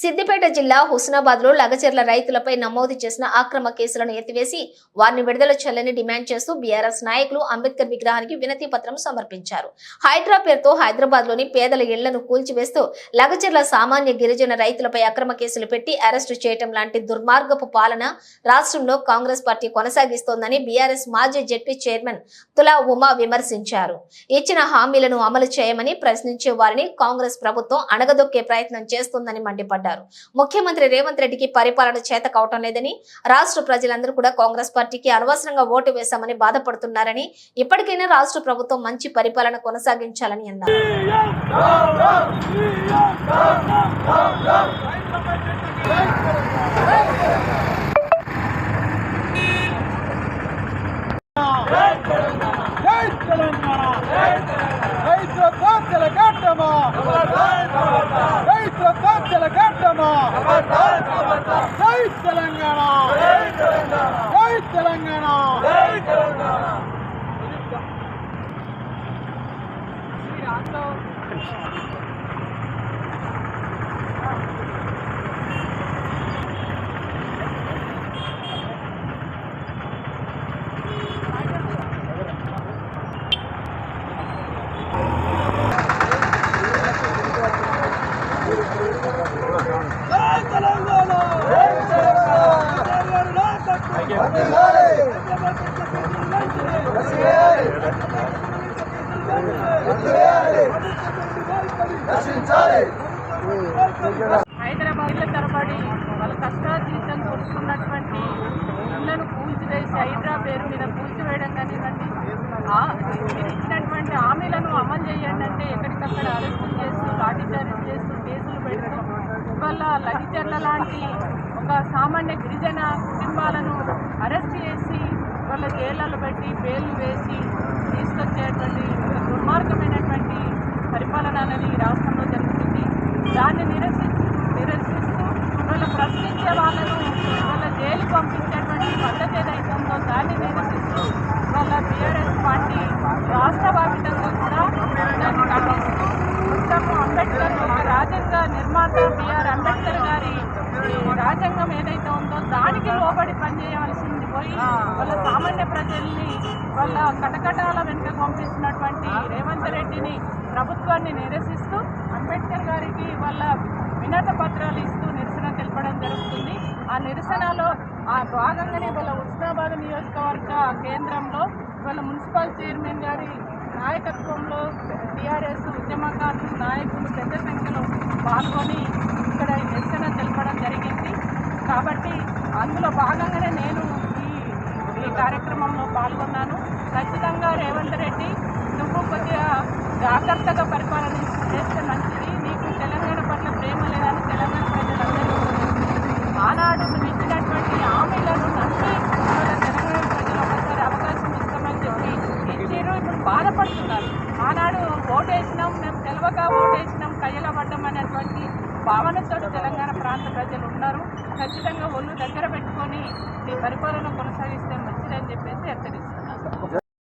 సిద్దిపేట జిల్లా హుస్నాబాద్ లో లగచెర్ల రైతులపై నమోదు చేసిన అక్రమ కేసులను ఎత్తివేసి వారిని విడుదల చేయాలని డిమాండ్ చేస్తూ బీఆర్ఎస్ నాయకులు అంబేద్కర్ విగ్రహానికి వినతి పత్రం సమర్పించారు. హైడ్రా పేరుతో హైదరాబాద్ లోని పేదల ఇళ్లను కూల్చివేస్తూ లగచెర్ల సామాన్య గిరిజన రైతులపై అక్రమ కేసులు పెట్టి అరెస్టు చేయటం లాంటి దుర్మార్గపు పాలన రాష్ట్రంలో కాంగ్రెస్ పార్టీ కొనసాగిస్తోందని బీఆర్ఎస్ మాజీ జెడ్పీ చైర్మన్ తులా ఉమా విమర్శించారు. ఇచ్చిన హామీలను అమలు చేయమని ప్రశ్నించే వారిని కాంగ్రెస్ ప్రభుత్వం అణగదొక్కే ప్రయత్నం చేస్తోందని మండిపడ్డారు. ముఖ్యమంత్రి రేవంత్ రెడ్డికి పరిపాలన చేత కావటం లేదని, రాష్ట్ర ప్రజలందరూ కూడా కాంగ్రెస్ పార్టీకి అనవసరంగా ఓటు వేశామని బాధపడుతున్నారని, ఇప్పటికైనా రాష్ట్ర ప్రభుత్వం మంచి పరిపాలన కొనసాగించాలని అన్నారు. హైదరాబాద్ తరబడి వాళ్ళ కష్టాజీతం కొనుక్కున్నటువంటి ఇళ్లను కూల్చివేసి హైడ్రా పేరు మీద కూల్చివేయడం కానివ్వండి, మీరు ఇచ్చినటువంటి హామీలను అమలు చేయండి అంటే ఎక్కడికక్కడ అరెస్టులు చేస్తూ లాఠీచార్జ్ చేస్తూ కేసులు పెడుతూ ఇవాళ లగిచెర్ల లాంటి ఒక సామాన్య గిరిజన కుటుంబాలను అరెస్ట్ చేసి వాళ్ళ జైళ్ళలో పెట్టి బెయిల్ వేసి తీసుకొచ్చేటువంటి దుర్మార్గమైనటువంటి పరిపాలన అనేది ఈ రాష్ట్రంలో జరుగుతుంది. దాన్ని నిరసిస్తూ వాళ్ళ ప్రశ్నించే వాళ్ళను వాళ్ళ జైలు పంపించేటువంటి పద్ధతి ఏదైతే ఉందో దాన్ని నిరసిస్తూ వాళ్ళ బీఆర్ఎస్ పార్టీ రాష్ట్ర వ్యాప్తంగా కూడా దాన్ని ఖండిస్తూ మొత్తము అంబేద్కర్ రాజ్యాంగ నిర్మాత బిఆర్ అంబేద్కర్ గారి రాజ్యాంగం ఏదైతే ఉందో దానికి లోబడి పనిచేయవలసింది పోయి వాళ్ళ సామాన్య ప్రజల్ని వాళ్ళ కటకటాల వెనుక పంపిస్తున్నటువంటి రేవంత్ రెడ్డిని ప్రభుత్వాన్ని నిరసిస్తూ అంబేద్కర్ గారికి వాళ్ళ వినతి పత్రాలు ఇస్తూ నిరసన తెలపడం జరుగుతుంది. ఆ నిరసనలో ఆ భాగంగానే వాళ్ళ హుస్నాబాద్ నియోజకవర్గ కేంద్రంలో వాళ్ళ మున్సిపల్ చైర్మన్ గారి నాయకత్వంలో టీఆర్ఎస్ ఉద్యమకారులు నాయకులు పెద్ద సంఖ్యలో పాల్గొని ఇక్కడ నిరసన తెలపడం జరిగింది. కాబట్టి అందులో భాగంగానే నేను ఈ కార్యక్రమంలో పాల్గొన్నాను. ఖచ్చితంగా రేవంత్ రెడ్డి నువ్వు కొద్దిగా జాగ్రత్తగా పరిపాలన చేస్తే మంచిది, నీకు తెలంగాణ పట్ల ప్రేమ లేదని తెలంగాణ ప్రజలందరూ ఆనాడు నువ్వు ఇచ్చినటువంటి హామీలను నమ్మి తెలంగాణ ప్రజలు ఒకసారి అవకాశం ఇస్తామని చెప్పి ఇచ్చారు. ఇప్పుడు బాధపడుతున్నారు. ఆనాడు ఓటేసినాం, మేము తెలియక ఓటేసినాం, కయ్యల పడ్డం అనేటువంటి భావనతో తెలంగాణ ప్రాంత ప్రజలు ఉన్నారు. ఖచ్చితంగా ఒళ్ళు దగ్గర పెట్టుకొని ఈ పరిపాలన కొనసాగిస్తే మంచిదని చెప్పేసి హెచ్చరిస్తారు.